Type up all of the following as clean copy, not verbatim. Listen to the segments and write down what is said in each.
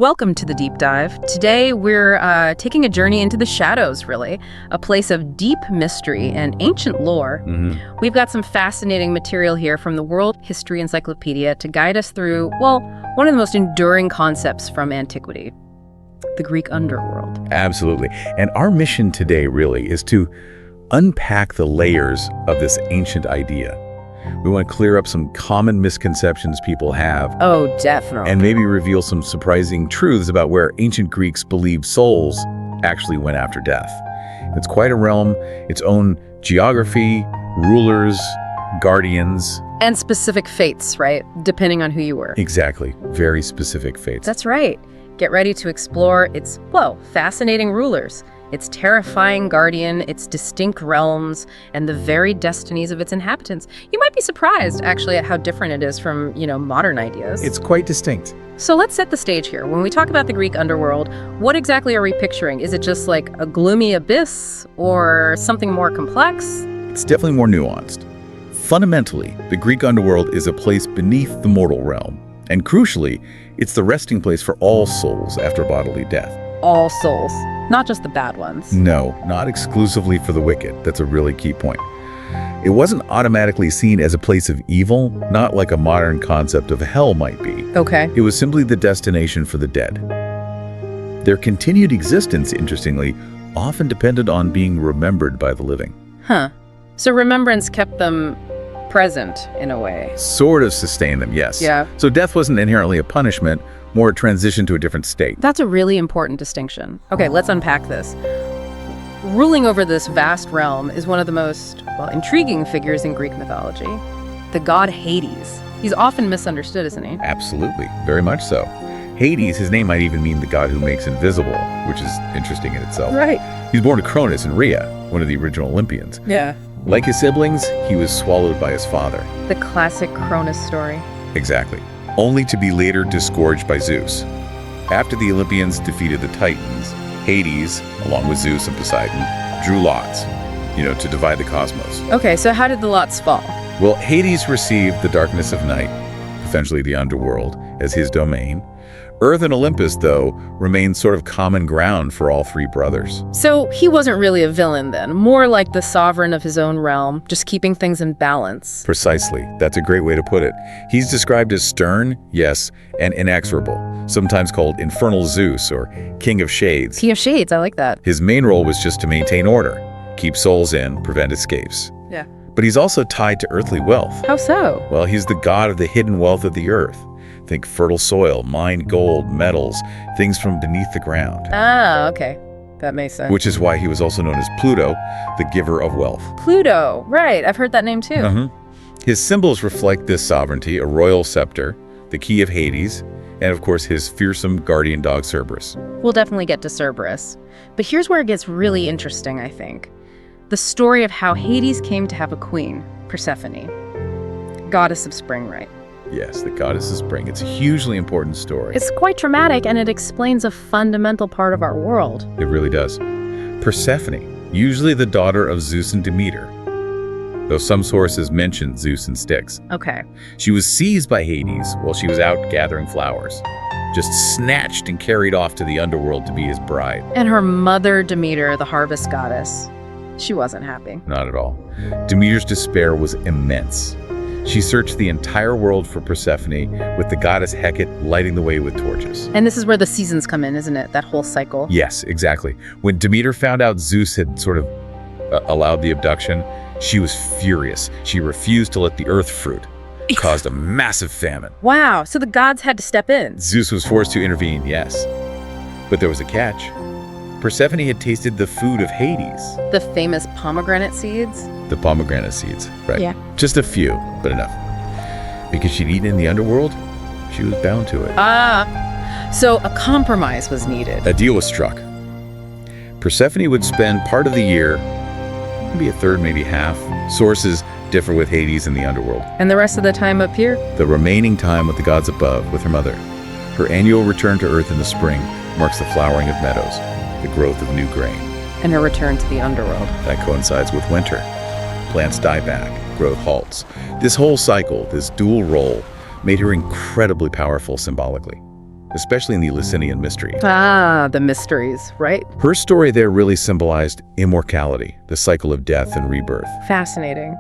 Welcome to the Deep Dive. Today we're taking a journey into the shadows, really, a place of deep mystery and ancient lore. We've got some fascinating material here from the World History Encyclopedia to guide us through, well, one of the most enduring concepts from antiquity, the Greek underworld. Absolutely. And our mission today really is to unpack the layers of this ancient idea. We want to clear up some common misconceptions people have. Oh, definitely. And maybe reveal some surprising truths about where ancient Greeks believed souls actually went after death. It's quite a realm, its own geography, rulers, guardians. And specific fates, right? Depending on who you were. Exactly. Very specific fates. That's right. Get ready to explore its, well, fascinating rulers, its terrifying guardian, its distinct realms, and the varied destinies of its inhabitants. You might be surprised, actually, at how different it is from, modern ideas. It's quite distinct. So let's set the stage here. When we talk about the Greek underworld, what exactly are we picturing? Is it just like a gloomy abyss or something more complex? It's definitely more nuanced. Fundamentally, the Greek underworld is a place beneath the mortal realm. And crucially, it's the resting place for all souls after bodily death. All souls, not just the bad ones. No, not exclusively for the wicked. That's a really key point. It wasn't automatically seen as a place of evil, not like a modern concept of hell might be. Okay. It was simply the destination for the dead. Their continued existence, interestingly, often depended on being remembered by the living. Huh. So remembrance kept them present in a way. Sort of sustained them, yes. Yeah. So death wasn't inherently a punishment, more a transition to a different state. That's a really important distinction. Okay, let's unpack this. Ruling over this vast realm is one of the most, intriguing figures in Greek mythology, the god Hades. He's often misunderstood, isn't he? Absolutely, very much so. Hades, his name might even mean the god who makes invisible, which is interesting in itself. Right. He's born to Cronus and Rhea, one of the original Olympians. Yeah. Like his siblings, he was swallowed by his father. The classic Cronus story. Exactly. Only to be later disgorged by Zeus. After the Olympians defeated the Titans, Hades, along with Zeus and Poseidon, drew lots, to divide the cosmos. Okay, so how did the lots fall? Well, Hades received the darkness of night, essentially the underworld, as his domain. Earth and Olympus, though, remained sort of common ground for all three brothers. So he wasn't really a villain then, more like the sovereign of his own realm, just keeping things in balance. Precisely. That's a great way to put it. He's described as stern, yes, and inexorable, sometimes called Infernal Zeus or King of Shades. King of Shades, I like that. His main role was just to maintain order, keep souls in, prevent escapes. Yeah. But he's also tied to earthly wealth. How so? Well, he's the god of the hidden wealth of the earth. Think fertile soil, mined gold, metals, things from beneath the ground. Ah, okay. That makes sense. Which is why he was also known as Pluto, the giver of wealth. Pluto, right. I've heard that name too. His symbols reflect this sovereignty, a royal scepter, the key of Hades, and of course his fearsome guardian dog Cerberus. We'll definitely get to Cerberus. But here's where it gets really interesting, I think. The story of how Hades came to have a queen, Persephone, goddess of spring, right? Yes, the goddess of spring. It's a hugely important story. It's quite dramatic, and it explains a fundamental part of our world. It really does. Persephone, usually the daughter of Zeus and Demeter, though some sources mention Zeus and Styx. Okay. She was seized by Hades while she was out gathering flowers, just snatched and carried off to the underworld to be his bride. And her mother, Demeter, the harvest goddess, she wasn't happy. Not at all. Demeter's despair was immense. She searched the entire world for Persephone, with the goddess Hecate lighting the way with torches. And this is where the seasons come in, isn't it? That whole cycle. Yes, exactly. When Demeter found out Zeus had sort of allowed the abduction, she was furious. She refused to let the earth fruit. It caused a massive famine. Wow, so the gods had to step in. Zeus was forced to intervene, yes. But there was a catch. Persephone had tasted the food of Hades. The famous pomegranate seeds? The pomegranate seeds, right. Yeah. Just a few, but enough. Because she'd eaten in the underworld, she was bound to it. So a compromise was needed. A deal was struck. Persephone would spend part of the year, maybe a third, maybe half. Sources differ with Hades in the underworld. And the rest of the time up here? The remaining time with the gods above, with her mother. Her annual return to Earth in the spring marks the flowering of meadows, the growth of new grain. And her return to the underworld. That coincides with winter. Plants die back, growth halts. This whole cycle, this dual role, made her incredibly powerful symbolically. especially in the Elysian mystery. Ah, the mysteries, right? Her story there really symbolized immortality, the cycle of death and rebirth. Fascinating.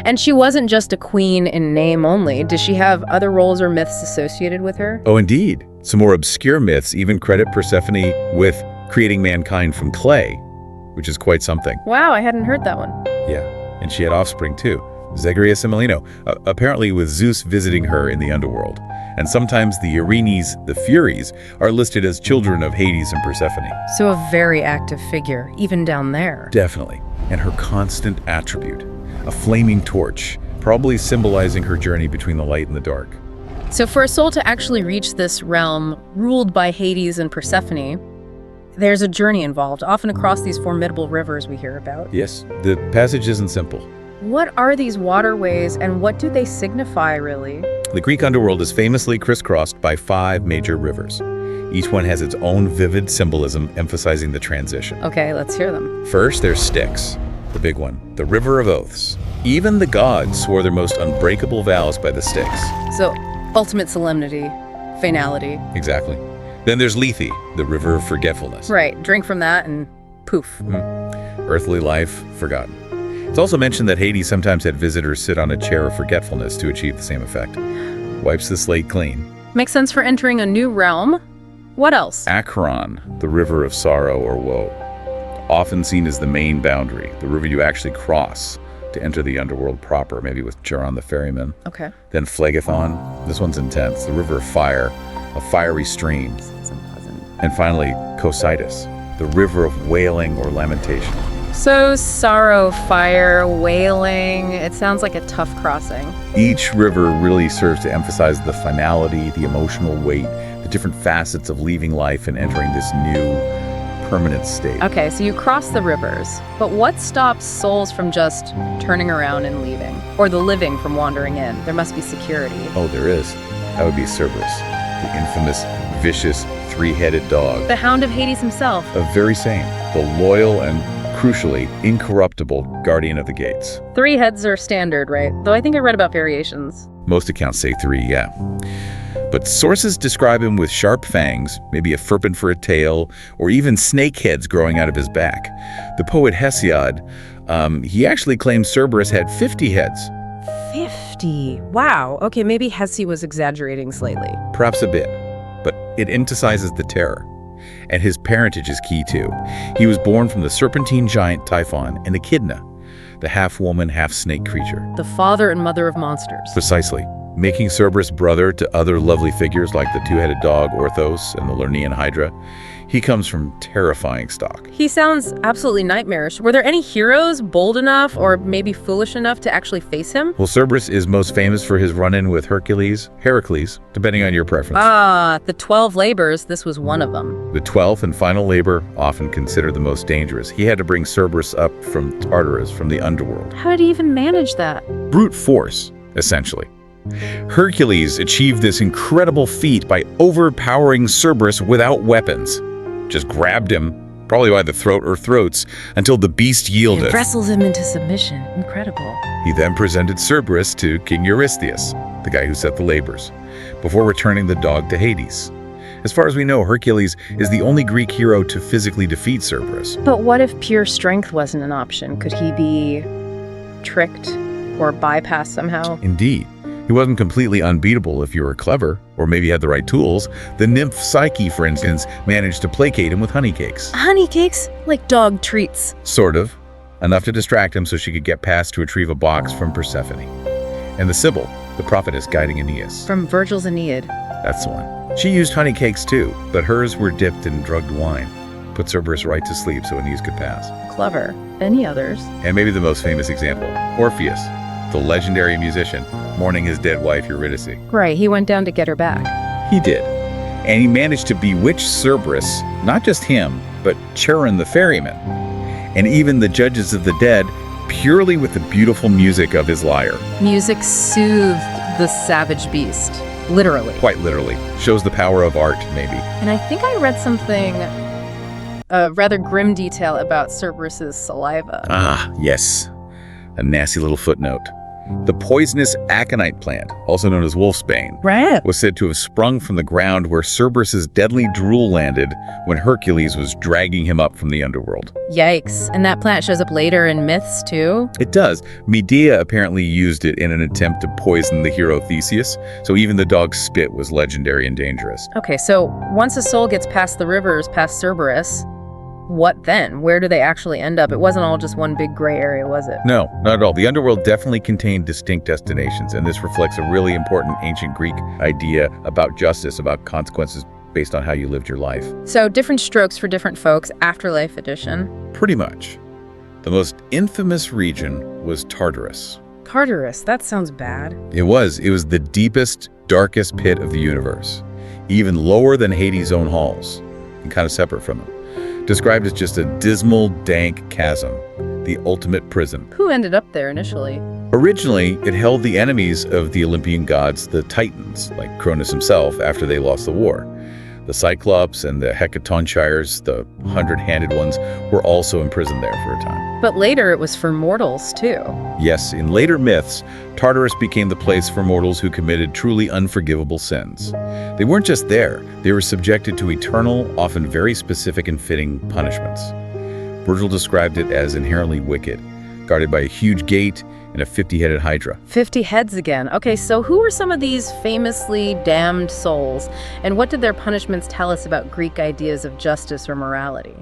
And she wasn't just a queen in name only. Does she have other roles or myths associated with her? Oh, indeed. Some more obscure myths even credit Persephone with creating mankind from clay, which is quite something. Wow, I hadn't heard that one. Yeah, and she had offspring too, Zagreus and Melino, apparently with Zeus visiting her in the Underworld. And sometimes the Erinyes, the Furies, are listed as children of Hades and Persephone. So a very active figure, even down there. Definitely. And her constant attribute, a flaming torch, probably symbolizing her journey between the light and the dark. So for a soul to actually reach this realm ruled by Hades and Persephone, there's a journey involved, often across these formidable rivers we hear about. Yes, the passage isn't simple. What are these waterways and what do they signify, really? The Greek underworld is famously crisscrossed by 5 major rivers. Each one has its own vivid symbolism, emphasizing the transition. Okay, let's hear them. First, there's Styx, the big one, the river of oaths. Even the gods swore their most unbreakable vows by the Styx. So, ultimate solemnity, finality. Exactly. Then there's Lethe, the river of forgetfulness. Right, drink from that and poof. Earthly life forgotten. It's also mentioned that Hades sometimes had visitors sit on a chair of forgetfulness to achieve the same effect. Wipes the slate clean. Makes sense for entering a new realm. What else? Acheron, the river of sorrow or woe. Often seen as the main boundary, the river you actually cross to enter the underworld proper, maybe with Charon the ferryman. Okay. Then Phlegethon, this one's intense, the river of fire, a fiery stream. It's unpleasant. And finally, Cocytus, the river of wailing or lamentation. So, sorrow, fire, wailing, it sounds like a tough crossing. Each river really serves to emphasize the finality, the emotional weight, the different facets of leaving life and entering this new permanent state. Okay, so you cross the rivers, but what stops souls from just turning around and leaving? Or the living from wandering in? There must be security. Oh, there is. That would be Cerberus, the infamous, vicious, 3-headed dog. The hound of Hades himself. The very same, the loyal and crucially incorruptible guardian of the gates. 3 heads are standard, right? Though I think I read about variations. Most accounts say 3, yeah. But sources describe him with sharp fangs, maybe a ferpent for a tail, or even snake heads growing out of his back. The poet Hesiod, he actually claims Cerberus had 50 heads. 50? Wow. Okay, maybe Hesi was exaggerating slightly. Perhaps a bit, but it emphasizes the terror. And his parentage is key too. He was born from the serpentine giant Typhon and Echidna, the half-woman, half-snake creature. The father and mother of monsters. Precisely. Making Cerberus brother to other lovely figures like the 2-headed dog Orthos and the Lernaean Hydra. He comes from terrifying stock. He sounds absolutely nightmarish. Were there any heroes bold enough or maybe foolish enough to actually face him? Well, Cerberus is most famous for his run-in with Hercules, depending on your preference. Ah, the 12 labors, this was one of them. The 12th and final labor, often considered the most dangerous. He had to bring Cerberus up from Tartarus, from the underworld. How did he even manage that? Brute force, essentially. Hercules achieved this incredible feat by overpowering Cerberus without weapons. Just grabbed him, probably by the throat or throats, until the beast yielded. It wrestles him into submission. Incredible. He then presented Cerberus to King Eurystheus, the guy who set the labors, before returning the dog to Hades. As far as we know, Hercules is the only Greek hero to physically defeat Cerberus. But what if pure strength wasn't an option? Could he be tricked or bypassed somehow? Indeed. He wasn't completely unbeatable if you were clever, or maybe had the right tools. The nymph Psyche, for instance, managed to placate him with honey cakes. Honey cakes? Like dog treats. Sort of. Enough to distract him so she could get past to retrieve a box from Persephone. And the Sibyl, the prophetess guiding Aeneas. From Virgil's Aeneid. That's the one. She used honey cakes too, but hers were dipped in drugged wine. Put Cerberus right to sleep so Aeneas could pass. Clever. Any others? And maybe the most famous example, Orpheus, the legendary musician, mourning his dead wife Eurydice. Right, he went down to get her back. He did. And he managed to bewitch Cerberus, not just him, but Charon the ferryman, and even the judges of the dead, purely with the beautiful music of his lyre. Music soothed the savage beast. Literally. Quite literally. Shows the power of art, maybe. And I think I read something, a rather grim detail about Cerberus's saliva. Ah, yes. A nasty little footnote. The poisonous aconite plant, also known as wolfsbane, Right. was said to have sprung from the ground where Cerberus's deadly drool landed when Hercules was dragging him up from the underworld. Yikes. And that plant shows up later in myths, too? It does. Medea apparently used it in an attempt to poison the hero Theseus, so even the dog's spit was legendary and dangerous. Okay, so once a soul gets past the rivers, past Cerberus, what then? Where do they actually end up? It wasn't all just one big gray area, was it? No, not at all. The underworld definitely contained distinct destinations, and this reflects a really important ancient Greek idea about justice, about consequences based on how you lived your life. So different strokes for different folks, Afterlife edition. Pretty much. The most infamous region was Tartarus. Tartarus, that sounds bad. It was the deepest, darkest pit of the universe, even lower than Hades' own halls, and kind of separate from them. Described as just a dismal, dank chasm, the ultimate prison. Who ended up there initially? Originally, it held the enemies of the Olympian gods, the Titans, like Cronus himself, after they lost the war. The Cyclops and the Hecatonchires, the 100-handed ones, were also imprisoned there for a time. But later it was for mortals, too. Yes, in later myths, Tartarus became the place for mortals who committed truly unforgivable sins. They weren't just there, they were subjected to eternal, often very specific and fitting punishments. Virgil described it as inherently wicked, guarded by a huge gate and a 50-headed hydra. 50 heads again. Okay, so who were some of these famously damned souls? And what did their punishments tell us about Greek ideas of justice or morality?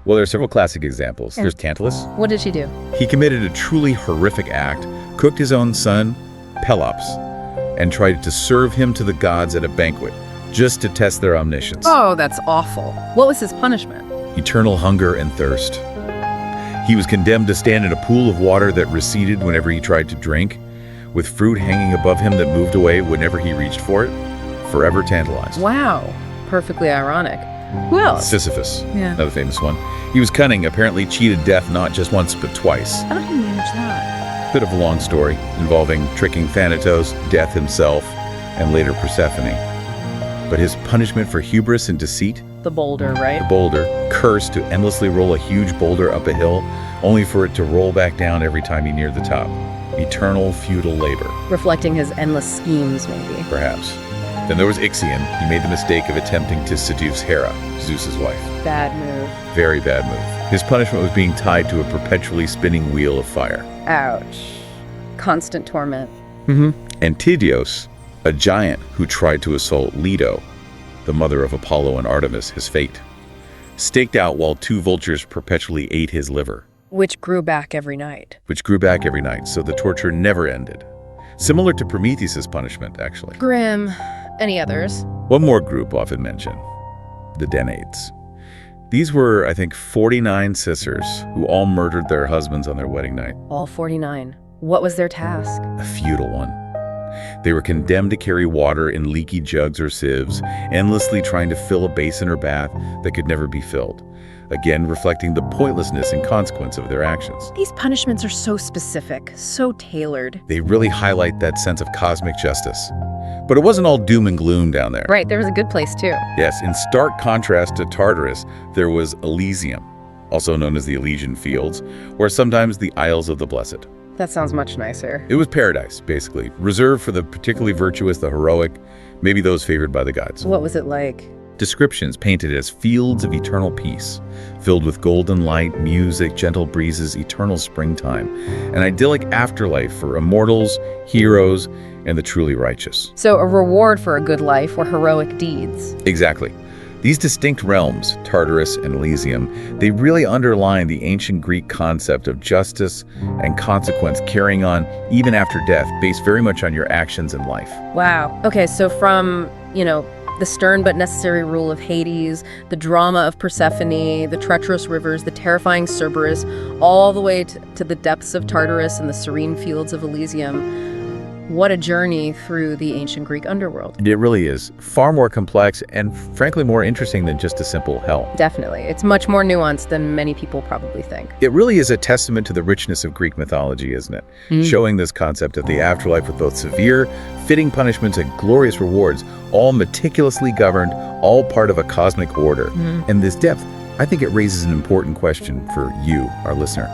Well, there are several classic examples. There's Tantalus. What did she do? He committed a truly horrific act, cooked his own son, Pelops, and tried to serve him to the gods at a banquet, just to test their omniscience. Oh, that's awful. What was his punishment? Eternal hunger and thirst. He was condemned to stand in a pool of water that receded whenever he tried to drink, with fruit hanging above him that moved away whenever he reached for it, forever tantalized. Wow, perfectly ironic. Who else? Sisyphus, Yeah. another famous one. He was cunning, apparently cheated death not just once but twice. How did he manage that? Bit of a long story involving tricking Thanatos, Death himself, and later Persephone. But his punishment for hubris and deceit, The boulder, right? the boulder, cursed to endlessly roll a huge boulder up a hill, only for it to roll back down every time he neared the top. Eternal futile labor, Reflecting his endless schemes, maybe. perhaps. Then there was Ixion. He made the mistake of attempting to seduce Hera, Zeus's wife. Bad move. Very bad move. His punishment was being tied to a perpetually spinning wheel of fire. Ouch. Constant torment. And Tydeus, a giant who tried to assault Leto, the mother of Apollo and Artemis, his fate, staked out while two vultures perpetually ate his liver, Which grew back every night. which grew back every night, so the torture never ended. Similar to Prometheus' punishment, actually. Grim. Any others? One more group often mentioned, the Danaids. These were, I think, 49 sisters who all murdered their husbands on their wedding night. All 49. What was their task? A futile one. They were condemned to carry water in leaky jugs or sieves, endlessly trying to fill a basin or bath that could never be filled, again reflecting the pointlessness and consequence of their actions. These punishments are so specific, so tailored. They really highlight that sense of cosmic justice. But it wasn't all doom and gloom down there. Right, there was a good place too. Yes, in stark contrast to Tartarus, there was Elysium, also known as the Elysian Fields, or sometimes the Isles of the Blessed. That sounds much nicer. It was paradise, basically, reserved for the particularly virtuous, the heroic, maybe those favored by the gods. What was it like? Descriptions painted as fields of eternal peace, filled with golden light, music, gentle breezes, eternal springtime, an idyllic afterlife for immortals, heroes, and the truly righteous. So a reward for a good life or heroic deeds. Exactly. These distinct realms, Tartarus and Elysium, they really underline the ancient Greek concept of justice and consequence carrying on even after death, based very much on your actions in life. Wow. Okay, so from, the stern but necessary rule of Hades, the drama of Persephone, the treacherous rivers, the terrifying Cerberus, all the way to the depths of Tartarus and the serene fields of Elysium. What a journey through the ancient Greek underworld. It really is far more complex and frankly more interesting than just a simple hell. Definitely. It's much more nuanced than many people probably think. It really is a testament to the richness of Greek mythology, isn't it? Showing this concept of the afterlife with both severe, fitting punishments and glorious rewards, all meticulously governed, all part of a cosmic order. And this depth, I think it raises an important question for you, our listener.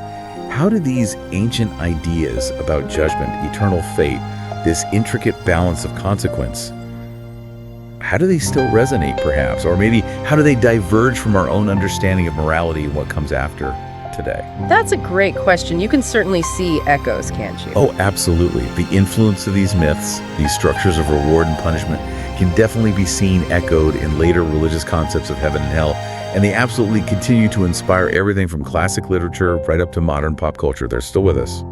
how do these ancient ideas about judgment, eternal fate, this intricate balance of consequence, how do they still resonate, perhaps? Or maybe how do they diverge from our own understanding of morality and what comes after today? That's a great question. You can certainly see echoes, can't you? Oh, absolutely. The influence of these myths, these structures of reward and punishment, can definitely be seen echoed in later religious concepts of heaven and hell, and they absolutely continue to inspire everything from classic literature right up to modern pop culture. They're still with us.